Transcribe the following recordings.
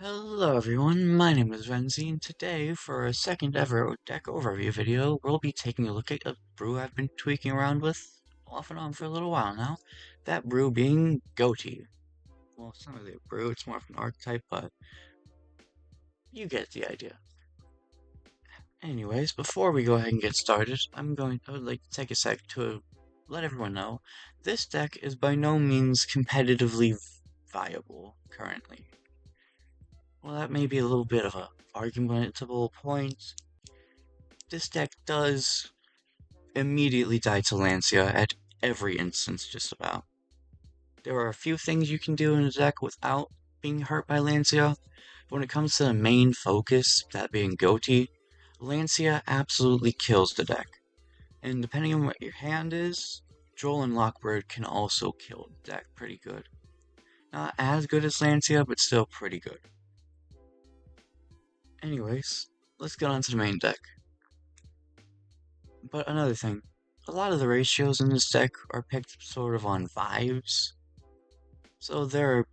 Hello everyone, my name is Renzie, and today, for our second ever deck overview video, we'll be taking a look at a brew I've been tweaking around with off and on for a little while now. That brew being Ghoti. Well, it's not really a brew, it's more of an archetype, but you get the idea. Anyways, before we go ahead and get started, I would like to take a sec to let everyone know, this deck is by no means competitively viable currently. Well, that may be a little bit of a argumentable point. This deck does immediately die to Lancia at every instance, just about. There are a few things you can do in a deck without being hurt by Lancia. When it comes to the main focus, that being Ghoti, Lancia absolutely kills the deck. And depending on what your hand is, Joel and Lockbird can also kill the deck pretty good. Not as good as Lancia, but still pretty good. Anyways, let's get on to the main deck. But another thing, a lot of the ratios in this deck are picked sort of on vibes, so there are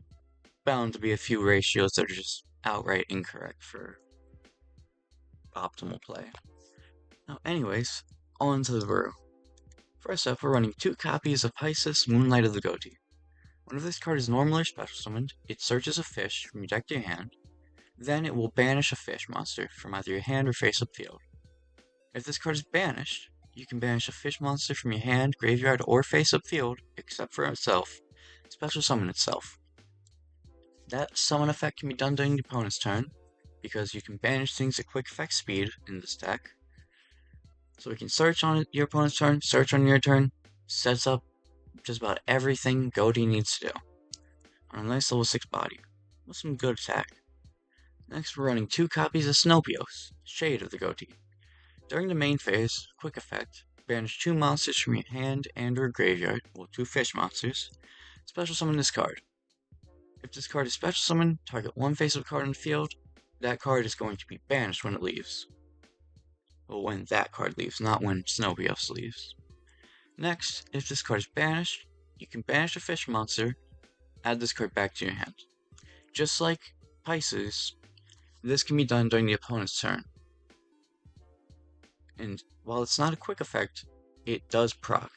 bound to be a few ratios that are just outright incorrect for optimal play. Now anyways, on to the brew. First up, we're running 2 copies of Pisces, Moonlight of the Ghoti. Whenever this card is normal or special summoned, it searches a fish from your deck to your hand, then it will banish a fish monster from either your hand or face-up field. If this card is banished, you can banish a fish monster from your hand, graveyard, or face-up field, except for itself, special summon itself. That summon effect can be done during the opponent's turn, because you can banish things at quick effect speed in this deck. So we can search on your opponent's turn, search on your turn, sets up just about everything Ghoti needs to do. On a nice level 6 body, with some good attack. Next we're running 2 copies of Snopios, Shade of the Ghoti. During the main phase, quick effect, banish 2 monsters from your hand and or graveyard, well 2 fish monsters, special summon this card. If this card is special summoned, target 1 face-up card in the field, that card is going to be banished when it leaves. Well, when that card leaves, not when Snopios leaves. Next, if this card is banished, you can banish a fish monster, add this card back to your hand. Just like Pisces, this can be done during the opponent's turn. And while it's not a quick effect, it does proc.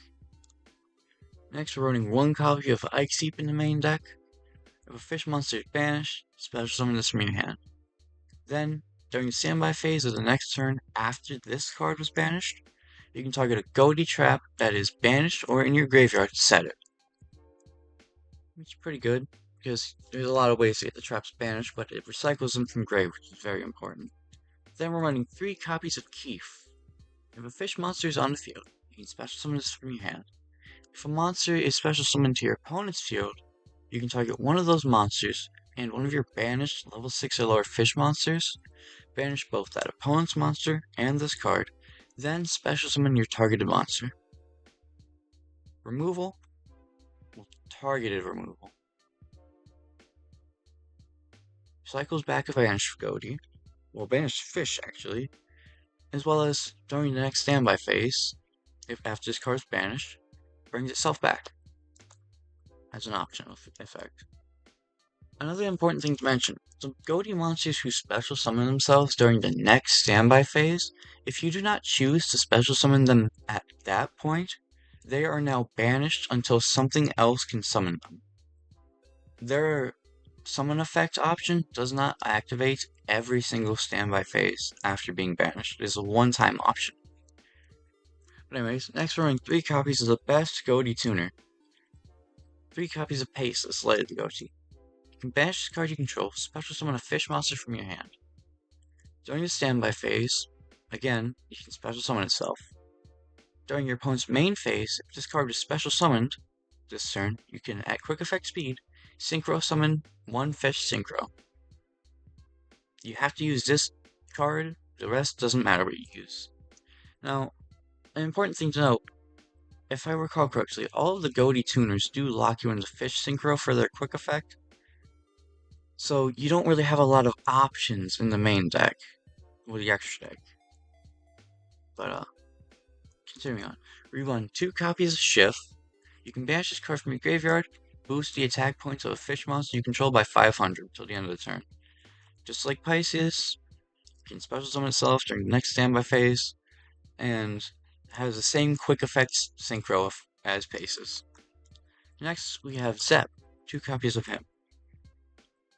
Next, we're running 1 copy of Ikeseep in the main deck. If a fish monster is banished, special summon this from your hand. Then, during the standby phase of the next turn after this card was banished, you can target a Ghoti trap that is banished or in your graveyard to set it. It's pretty good, because there's a lot of ways to get the traps banished, but it recycles them from grave, which is very important. Then we're running 3 copies of Keef. If a fish monster is on the field, you can special summon this from your hand. If a monster is special summoned to your opponent's field, you can target one of those monsters and one of your banished level 6 or lower fish monsters, banish both that opponent's monster and this card, then special summon your targeted monster. Removal, well, targeted removal. Cycles back if I banish Ghoti, well, banish fish actually, as well as during the next standby phase, if after this card is banished, brings itself back as an optional effect. Another important thing to mention, the Ghoti monsters who special summon themselves during the next standby phase, if you do not choose to special summon them at that point, they are now banished until something else can summon them. Their summon effect option does not activate every single standby phase after being banished. It is a one-time option. But anyways, next we're running 3 copies of the best Ghoti tuner. 3 copies of Pace, Light of the Ghoti. You can banish this card you control, special summon a fish monster from your hand. During the standby phase, again, you can special summon itself. During your opponent's main phase, if this card is special summoned this turn, you can, at quick effect speed, Synchro summon 1 fish Synchro. You have to use this card, the rest doesn't matter what you use. Now, an important thing to note, if I recall correctly, all of the Ghoti tuners do lock you into fish Synchro for their quick effect, so you don't really have a lot of options in the main deck with the extra deck. But continuing on, we run 2 copies of Shift. You can banish this card from your graveyard, boost the attack points of a fish monster you control by 500 until the end of the turn. Just like Pisces, it can special summon itself during the next standby phase, and has the same quick effects Synchro as Pisces. Next, we have Zep, 2 copies of him.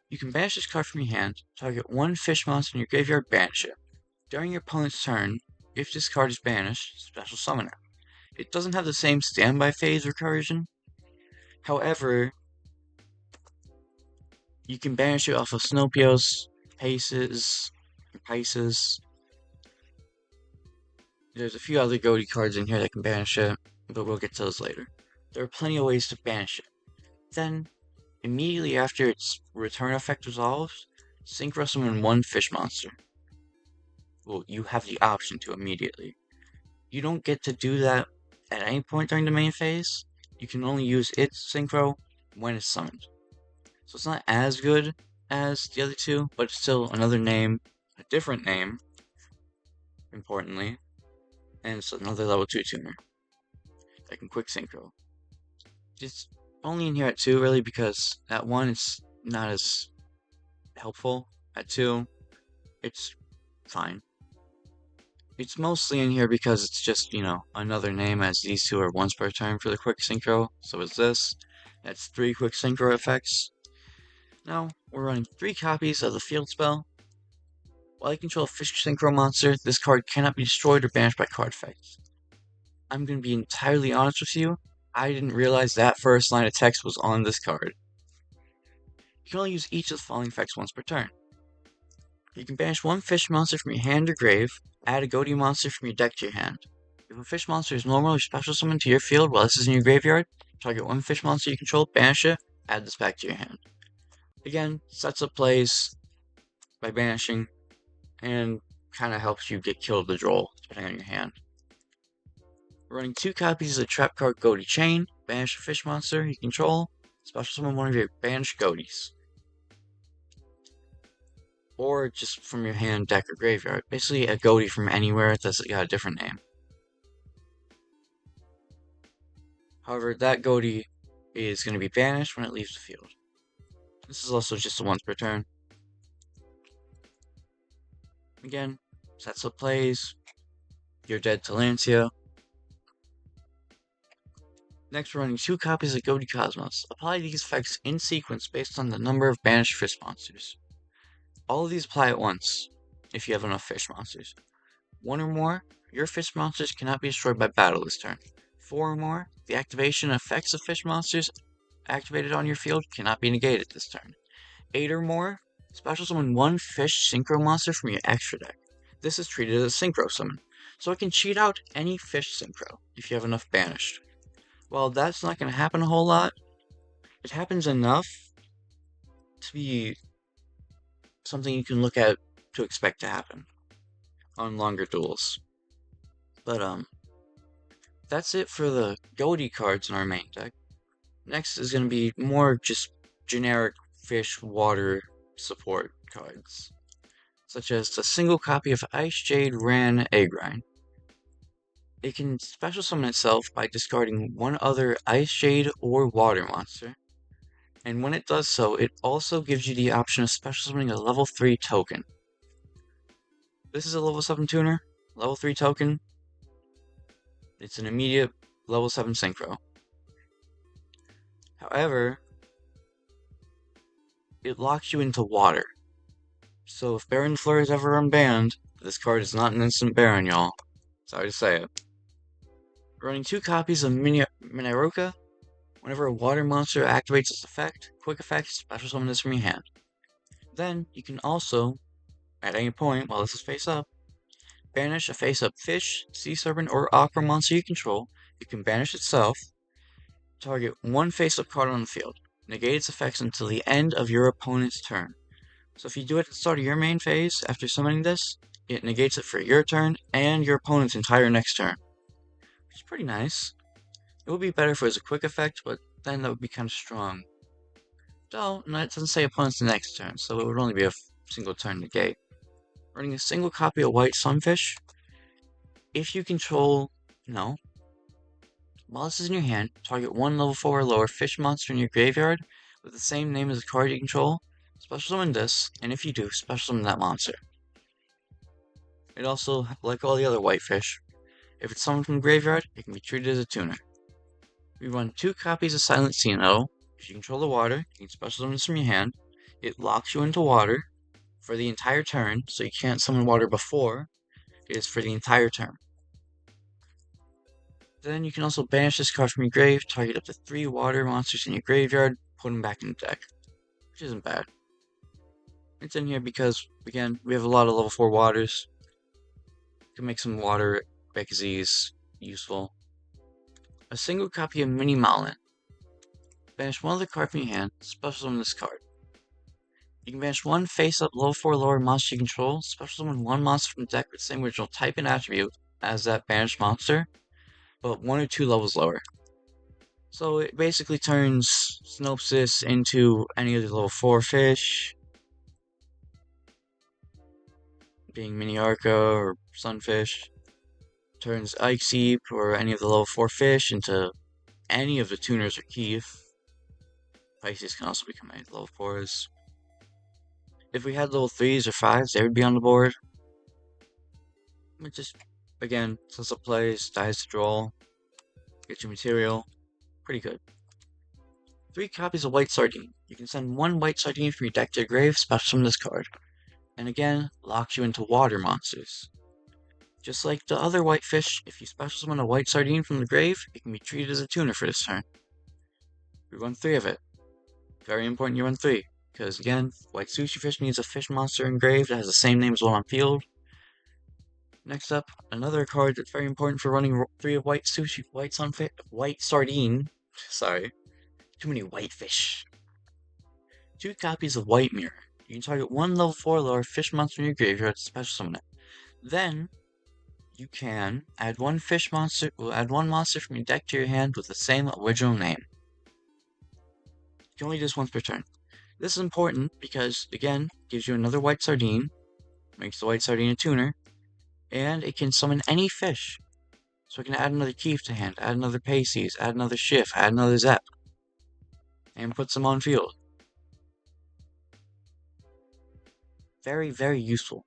You can banish this card from your hand, target 1 fish monster in your graveyard, banish it. During your opponent's turn, if this card is banished, special summon it. It doesn't have the same standby phase recursion. However, you can banish it off of Snopios, Pisces. There's a few other Ghoti cards in here that can banish it, but we'll get to those later. There are plenty of ways to banish it. Then, immediately after its return effect resolves, Synchro summon 1 fish monster. Well, you have the option to immediately. You don't get to do that at any point during the main phase. You can only use its Synchro when it's summoned. So it's not as good as the other two, but it's still another name, a different name, importantly, and it's another level 2 tuner that can quick Synchro. It's only in here at 2, really, because at 1 it's not as helpful. At 2, it's fine. It's mostly in here because it's just, another name, as these two are once per turn for the quick Synchro. So is this. That's 3 quick Synchro effects. Now, we're running 3 copies of the field spell. While you control a fish Synchro monster, this card cannot be destroyed or banished by card effects. I'm going to be entirely honest with you, I didn't realize that first line of text was on this card. You can only use each of the following effects once per turn. You can banish 1 fish monster from your hand or grave, add a Ghoti monster from your deck to your hand. If a fish monster is normal or special summoned to your field while this is in your graveyard, target 1 fish monster you control, banish it, add this back to your hand. Again, sets up plays by banishing, and kind of helps you get killed the droll, depending on your hand. We're running 2 copies of the trap card Ghoti Chain, banish a fish monster you control, special summon one of your banished Ghotis. Or just from your hand, deck, or graveyard. Basically a Ghoti from anywhere that's got a different name. However, that Ghoti is going to be banished when it leaves the field. This is also just a once per turn. Again, sets up plays. You're dead to Lancia. Next, we're running 2 copies of Ghoti Cosmos. Apply these effects in sequence based on the number of banished fish monsters. All of these apply at once, if you have enough fish monsters. 1 or more, your fish monsters cannot be destroyed by battle this turn. 4 or more, the activation effects of fish monsters activated on your field cannot be negated this turn. 8 or more, special summon 1 fish Synchro monster from your extra deck. This is treated as a Synchro summon, so it can cheat out any fish Synchro if you have enough banished. While that's not going to happen a whole lot, it happens enough to be something you can look at to expect to happen on longer duels. But that's it for the Ghoti cards in our main deck. Next is going to be more just generic fish water support cards, such as a single copy of Ice Jade Ran Agrine. It can special summon itself by discarding 1 other Ice Jade or Water monster, and when it does so, it also gives you the option of special summoning a level 3 token. This is a level 7 tuner, level 3 token. It's an immediate level 7 Synchro. However, it locks you into water. So if Baron Fleur is ever unbanned, this card is not an instant Baron, y'all. Sorry to say it. Running 2 copies of Minaruka. Whenever a water monster activates its effect, quick effect, special summon this from your hand. Then, you can also, at any point while this is face up, banish a face up fish, sea serpent, or aqua monster you control. You can banish itself, target 1 face up card on the field, negate its effects until the end of your opponent's turn. So if you do it at the start of your main phase, after summoning this, it negates it for your turn and your opponent's entire next turn. Which is pretty nice. It would be better if it was a quick effect, but then that would be kind of strong. So, no, it doesn't say opponent's next turn, so it would only be a single turn negate. Running a single copy of White Sunfish. If you control, while this is in your hand, target 1 level 4 or lower fish monster in your graveyard with the same name as the card you control, special summon this, and if you do, special summon that monster. It also, like all the other whitefish, if it's summoned from the graveyard, it can be treated as a tuner. We run 2 copies of Silent Sinnoh. If you control the water, you can special summon this from your hand. It locks you into water for the entire turn, so you can't summon water before. It is for the entire turn. Then you can also banish this card from your grave, target up to 3 water monsters in your graveyard, put them back in the deck, which isn't bad. It's in here because, again, we have a lot of level 4 waters. You can make some water Bekazes useful. A single copy of Mini Malin. Banish one of the cards from your hand, special summon this card. You can banish one face-up level 4 lower monster you control, special summon one monster from the deck with the same original type and attribute as that banished monster, but 1 or 2 levels lower. So it basically turns Synopsis into any of the level 4 fish, being Mini Arca or Sunfish. Turns Ikeseep or any of the level 4 fish into any of the tuners or Keith. Pisces can also become any of the level 4s. If we had level 3s or 5s, they would be on the board. But just, again, since it plays, dies to draw, get your material, pretty good. 3 copies of White Sardine. You can send 1 White Sardine from your deck to your grave, special summon this card. And again, locks you into water monsters. Just like the other whitefish, if you special summon a White Sardine from the grave, it can be treated as a tuner for this turn. We run 3 of it. Very important you run 3, because again, White Sushi Fish needs a fish monster engraved that has the same name as one on field. Next up, another card that's very important for running 3 of White Sardine. Sorry, too many whitefish. 2 copies of White Mirror. You can target 1 level 4 lower fish monster in your graveyard to special summon it. Then, you can add 1 fish monster. Add 1 monster from your deck to your hand with the same original name. You can only do this once per turn. This is important because, again, gives you another White Sardine, makes the White Sardine a tuner, and it can summon any fish. So it can add another Keef to hand, add another Pisces, add another Schiff, add another Zep, and put some on field. Very, very useful.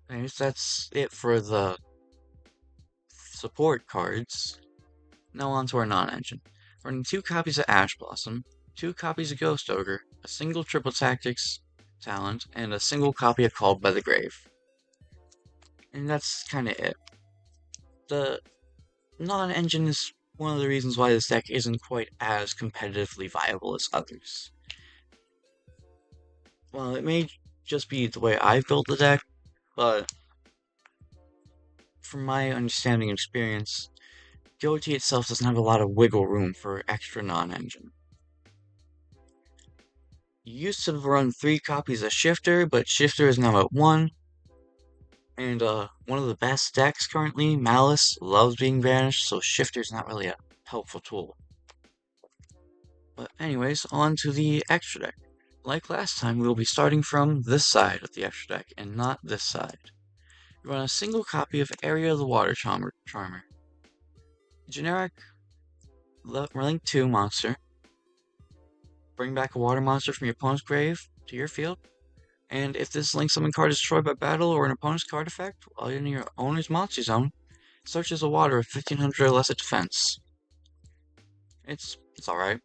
And that's it for the support cards. Now on to our non-engine. Running 2 copies of Ash Blossom, 2 copies of Ghost Ogre, a single Triple Tactics talent, and a single copy of Called by the Grave. And that's kinda it. The non-engine is one of the reasons why this deck isn't quite as competitively viable as others. Well, it may just be the way I've built the deck, but from my understanding and experience, Ghoti itself doesn't have a lot of wiggle room for extra non-engine. You used to run 3 copies of Shifter, but Shifter is now at 1. And one of the best decks currently, Malice, loves being banished, so Shifter's not really a helpful tool. But anyways, on to the extra deck. Like last time, we will be starting from this side of the extra deck, and not this side. You run a single copy of Area of the Water Charmer. Generic Link 2 monster. Bring back a water monster from your opponent's grave to your field. And if this Link Summon card is destroyed by battle or an opponent's card effect while in your owner's monster zone, searches a water of 1500 or less at defense. It's alright.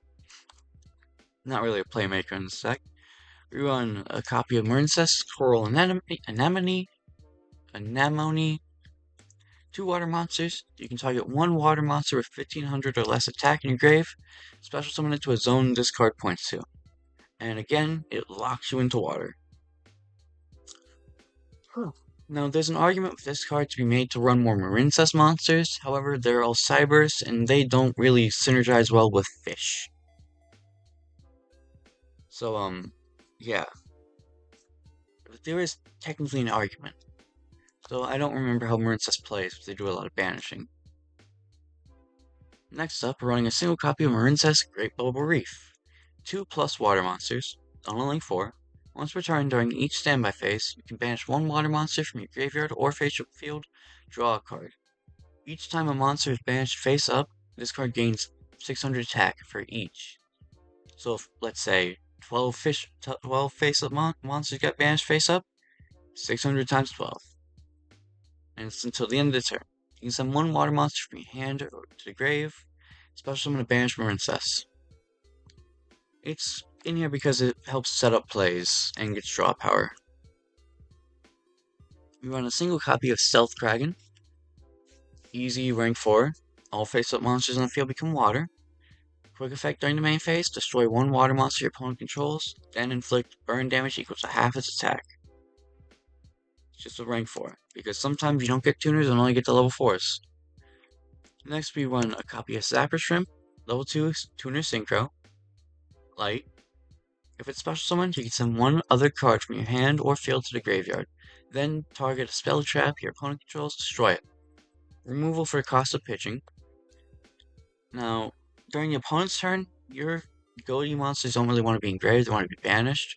Not really a playmaker in this deck. We run a copy of Marincess, Coral Anemone, 2 water monsters. You can target 1 water monster with 1500 or less attack in your grave, special summon it to a zone discard points to. And again, it locks you into water. Now, there's an argument with this card to be made to run more Marincess monsters, however, they're all Cybers, and they don't really synergize well with fish. So, yeah. But there is technically an argument. So I don't remember how Marincess plays, but they do a lot of banishing. Next up, we're running a single copy of Marincess Great Bubble Reef. 2+ water monsters, on a Link 4. Once per turn during each standby phase, you can banish 1 water monster from your graveyard or face field, draw a card. Each time a monster is banished face up, this card gains 600 attack for each. So if, let's say, 12 face-up monsters get banished face-up, 600 times 12. And it's until the end of the turn. You can send one water monster from your hand to the grave, special summon a banish from Princess. It's in here because it helps set up plays and gets draw power. We run a single copy of Stealth Kraken. Easy, rank 4. All face-up monsters on the field become water. Quick effect during the main phase, destroy one water monster your opponent controls, then inflict burn damage equal to half its attack. It's just a rank 4, because sometimes you don't get tuners and only get to level 4s. Next we run a copy of Zapper Shrimp, level 2 tuner Synchro, light. If it's special summoned, you can send one other card from your hand or field to the graveyard. Then target a spell trap your opponent controls, destroy it. Removal for the cost of pitching. Now, during the opponent's turn, your Ghoti monsters don't really want to be engraved, they want to be banished.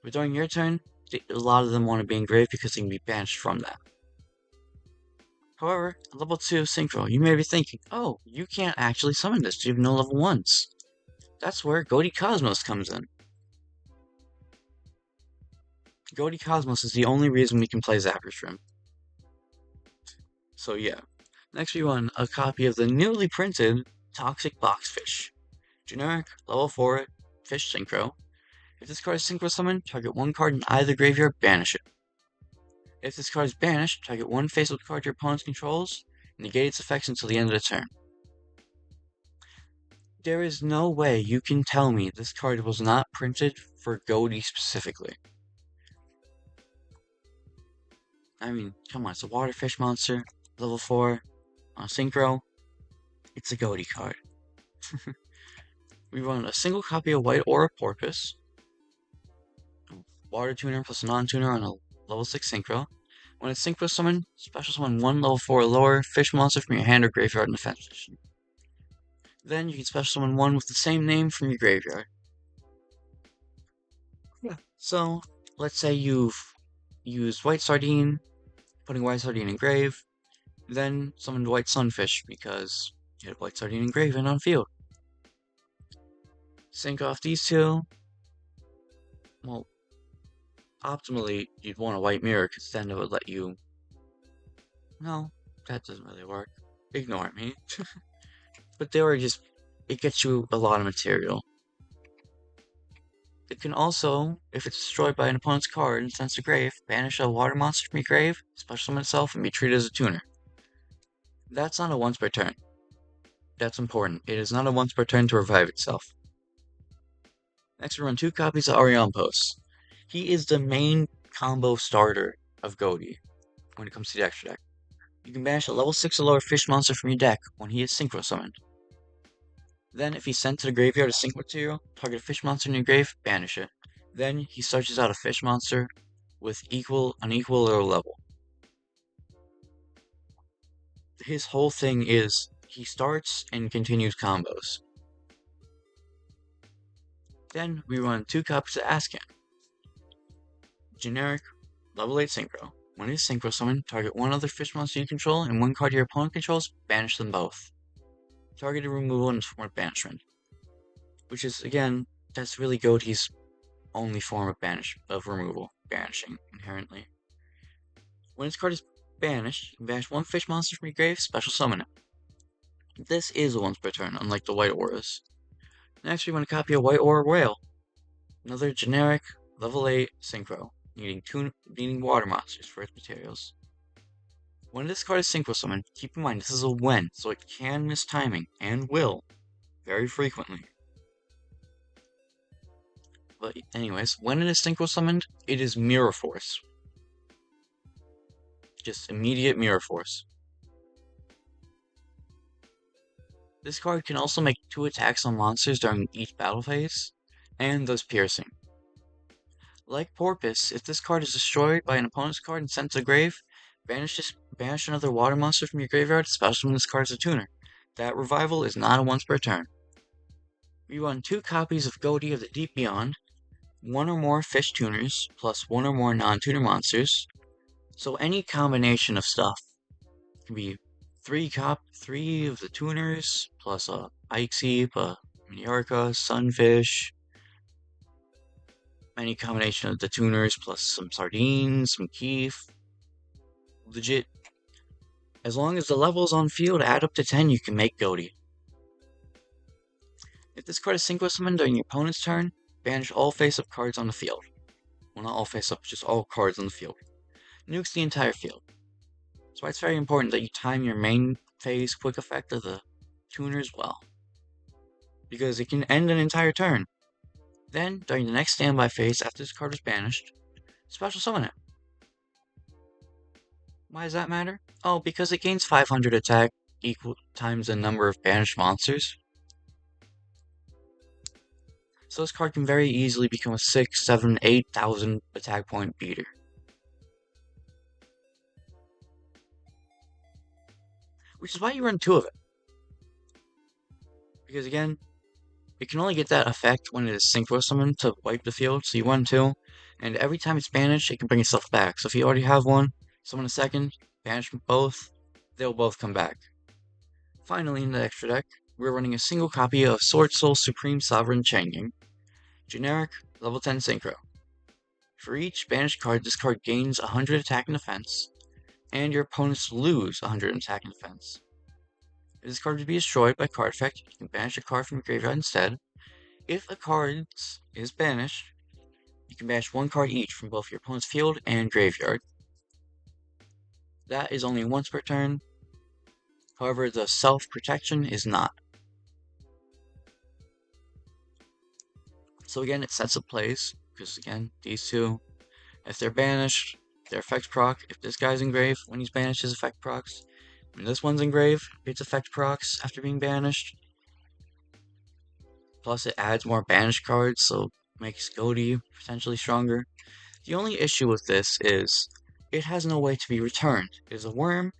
But during your turn, a lot of them want to be engraved because they can be banished from that. However, at level 2 Synchro, you may be thinking, oh, you can't actually summon this, you have no level 1s. That's where Ghoti Cosmos comes in. Ghoti Cosmos is the only reason we can play Zapper Shrimp. So yeah. Next we run a copy of the newly printed Toxic Boxfish. Generic, level 4, Fish Synchro. If this card is Synchro summoned, target one card in either graveyard, banish it. If this card is banished, target one face-up card your opponent controls, negate its effects until the end of the turn. There is no way you can tell me this card was not printed for Ghoti specifically. I mean, come on, it's a waterfish monster, level 4, on Synchro. It's a Ghoti card. We run a single copy of White Aura Porpoise, water tuner plus a non-tuner on a level 6 Synchro. When it's Synchro summoned, special summon one level 4 or lower fish monster from your hand or graveyard in defense position. Then you can special summon one with the same name from your graveyard. Yeah. So, let's say you've used White Sardine, putting White Sardine in grave, then summoned White Sunfish because you had White Sardine engraven on field. Sync off these two. Well, optimally, you'd want a White Mirror because then it would let you... No, that doesn't really work. Ignore me. But they were just... It gets you a lot of material. It can also, if it's destroyed by an opponent's card and sent to grave, banish a water monster from your grave, special summon itself, and be treated as a tuner. That's not a once per turn. That's important. It is not a once per turn to revive itself. Next we run 2 copies of Ariampos. He is the main combo starter of Ghoti when it comes to the extra deck. You can banish a level 6 or lower fish monster from your deck when he is Synchro summoned. Then, if he's sent to the graveyard as sync material, target a fish monster in your grave, banish it. Then, he searches out a fish monster with an equal or level. His whole thing is, he starts and continues combos. Then, we run 2 copies of Ascan. Generic, level 8 Synchro. When it is Synchro summoned, target one other fish monster you control and one card your opponent controls, banish them both. Targeted removal in the form of banishment. Which is, again, that's really Ghoti's only form of removal, banishing, inherently. When this card is banished, you can banish one fish monster from your grave, special summon it. This is a once per turn, unlike the White Auras. Next, we want a copy of White Aura Whale. Another generic, level 8 Synchro, needing water monsters for its materials. When this card is Synchro summoned, keep in mind this is a when, so it can miss timing, and will, very frequently. But anyways, when it is Synchro summoned, it is Mirror Force. Just immediate Mirror Force. This card can also make 2 attacks on monsters during each battle phase, and thus piercing. Like Porpoise, if this card is destroyed by an opponent's card and sent to the grave, banish another water monster from your graveyard, especially when this card is a tuner. That revival is not a once per turn. We run 2 copies of Ghoti of the Deep Beyond, 1 or more fish tuners, plus 1 or more non-tuner monsters. So any combination of stuff. It can be 3 of the tuners, plus a Ikeseep, a Miniorca, Sunfish, any combination of the tuners plus some sardines, some keef. Legit. As long as the levels on field add up to 10, you can make Ghoti. If this card is Synchro summoned during your opponent's turn, banish all face-up cards on the field. Well, not all face-up, just all cards on the field. Nukes the entire field. That's why it's very important that you time your main phase quick effect of the tuners well, because it can end an entire turn. Then, during the next standby phase after this card is banished, special summon it. Why does that matter? Oh, because it gains 500 attack equal times the number of banished monsters. So this card can very easily become a 6, 7, 8,000 attack point beater. Which is why you run 2 of it. Because again, it can only get that effect when it is Synchro summoned to wipe the field, so you run 2, and every time it's banished, it can bring itself back. So if you already have one, summon a second, banish both, they'll both come back. Finally, in the extra deck, we're running a single copy of Sword Soul Supreme Sovereign Changing. Generic, level 10 Synchro. For each banished card, this card gains 100 attack and defense, and your opponents lose 100 attack and defense. If this card would be destroyed by card effect, you can banish a card from your graveyard instead. If a card is banished, you can banish 1 card each from both your opponent's field and graveyard. That is only once per turn. However, the self-protection is not. So again, it sets up plays, because again, these two, if they're banished, their effect proc. If this guy's engrave, when he's banished, his effect procs. When this one's engrave, its effect procs after being banished. Plus, it adds more banished cards, so it makes Ghoti potentially stronger. The only issue with this is it has no way to be returned. It is a worm.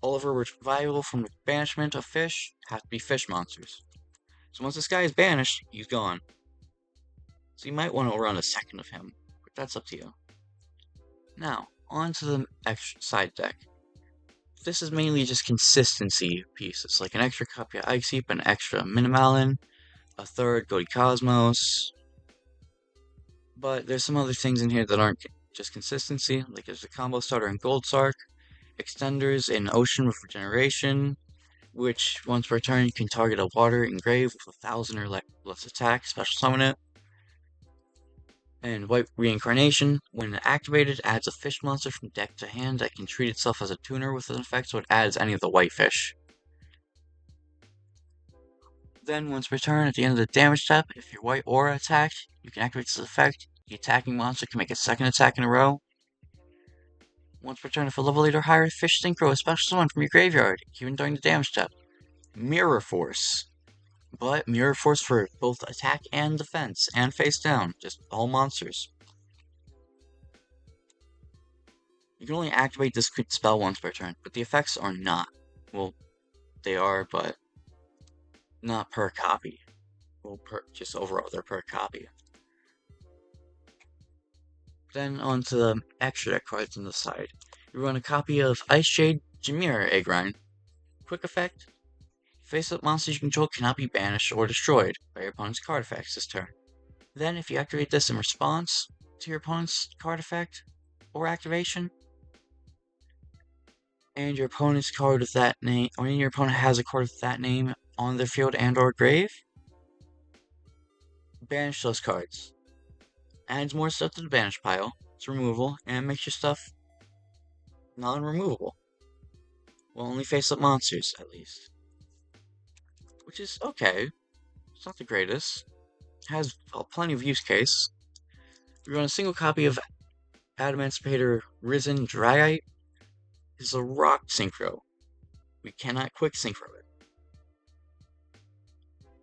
All of our revival from the banishment of fish have to be fish monsters. So once this guy is banished, he's gone. So you might want to run a second of him, but that's up to you. Now, on to the extra side deck. This is mainly just consistency pieces, like an extra copy of Ice Heap, an extra ALIN, a third Ghoti Cosmos. But there's some other things in here that aren't just consistency, like there's a combo starter in Gold Sark, extenders in Ocean with Regeneration, which once per turn you can target a water engrave with 1,000 or less attack, special summon it. And White Reincarnation, when activated, adds a fish monster from deck to hand that can treat itself as a tuner with an effect, so it adds any of the white fish. Then, once per turn, at the end of the damage step, if your white aura attacked, you can activate this effect. The attacking monster can make a second attack in a row. Once per turn, if a level 8 or higher fish synchro is special summon from your graveyard, even during the damage step. Mirror Force. But Mirror Force for both attack and defense, and face down, just all monsters. You can only activate this crit spell once per turn, but the effects are not. Well, they are, but not per copy. Well, just overall, they're per copy. Then on to the extra deck cards on the side. You run a copy of Ice Shade Jameer Egg Rind. Quick effect. Face-up monsters you control cannot be banished or destroyed by your opponent's card effects this turn. Then, if you activate this in response to your opponent's card effect or activation, and your opponent's card with that name, or your opponent has a card with that name on their field and/or grave, banish those cards. Adds more stuff to the banish pile. It's removal, and makes your stuff non-removable. Well, only face-up monsters, at least. Which is okay. It's not the greatest. Has plenty of use case. We run a single copy of Adamancipator Risen Dragite. It's a rock synchro. We cannot quick synchro it.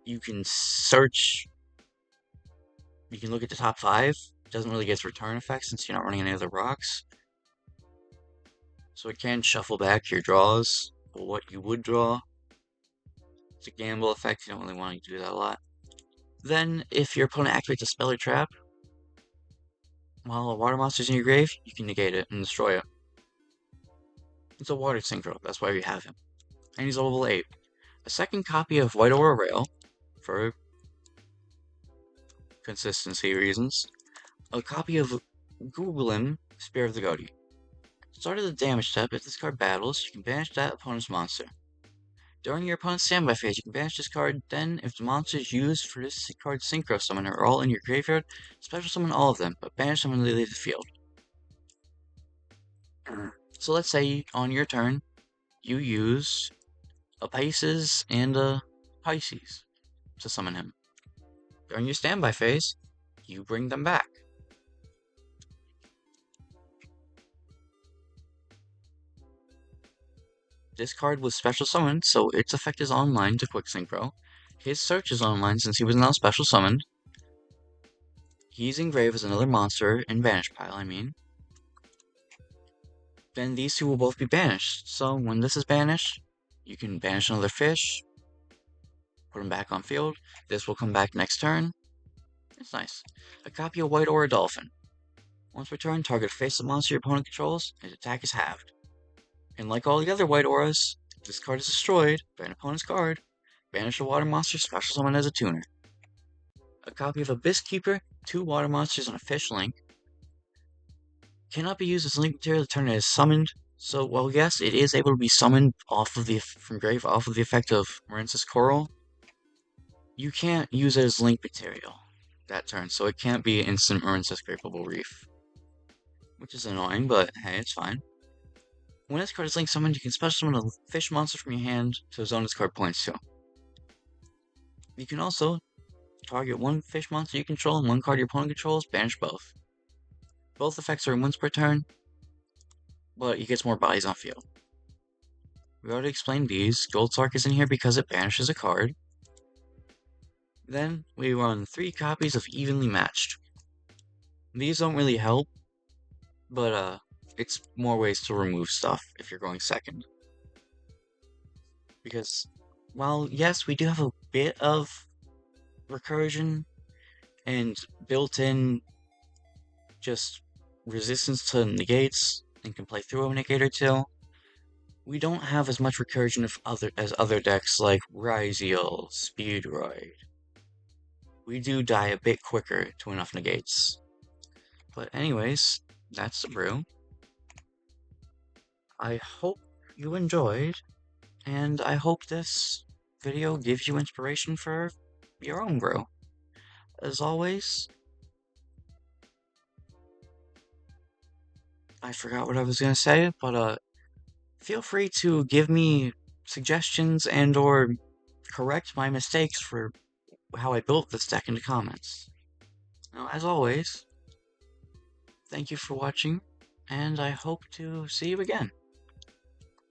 You can search. You can look at the top 5. It doesn't really get its return effect since you're not running any other rocks. So it can shuffle back your draws, or what you would draw. It's a gamble effect, you don't really want to do that a lot. Then, if your opponent activates a spell or trap, while a water monster's in your grave, you can negate it and destroy it. It's a water synchro, that's why we have him. And he's a level 8. A second copy of White Aura Rail, for consistency reasons. a copy of Google him, Spear of the Ghoti. Start of the damage step, if this card battles, you can banish that opponent's monster. During your opponent's standby phase, you can banish this card, then if the monsters used for this card's Synchro summon are all in your graveyard, special summon all of them, but banish them when they leave the field. So let's say on your turn, you use a Pisces and a Pisces to summon him. During your standby phase, you bring them back. This card was special summoned, so its effect is online to quick synchro. His search is online since he was now special summoned. He's engraved as another monster in banish pile, I mean. Then these two will both be banished. So when this is banished, you can banish another fish, put him back on field. This will come back next turn. It's nice. A copy of White Aura Dolphin. Once per turn, target a face-up monster your opponent controls, and its attack is halved. And like all the other White Auras, if this card is destroyed by an opponent's card, banish a water monster, special summon as a tuner. A copy of Abyss Keeper, 2 water monsters and a fish link. Cannot be used as link material to turn it as summoned. So, while yes, it is able to be summoned from grave off of the effect of Marensis Coral, you can't use it as link material that turn, so it can't be instant Marensis Grapeable Reef. Which is annoying, but hey, it's fine. When this card is link summoned, you can special summon a fish monster from your hand to a zone this card points to. You can also target one fish monster you control and one card your opponent controls, banish both. Both effects are once per turn, but he gets more bodies on field. We already explained these. Gold Sark is in here because it banishes a card. Then we run 3 copies of Evenly Matched. These don't really help, but it's more ways to remove stuff if you're going second. Because while yes, we do have a bit of recursion and built-in just resistance to negates and can play through a negate or two, we don't have as much recursion as other decks like Ryziel, Speedroid. We do die a bit quicker to enough negates. But anyways, that's the brew. I hope you enjoyed, and I hope this video gives you inspiration for your own brew. As always, I forgot what I was gonna say, but feel free to give me suggestions and or correct my mistakes for how I built this deck in the comments. Now, as always, thank you for watching, and I hope to see you again.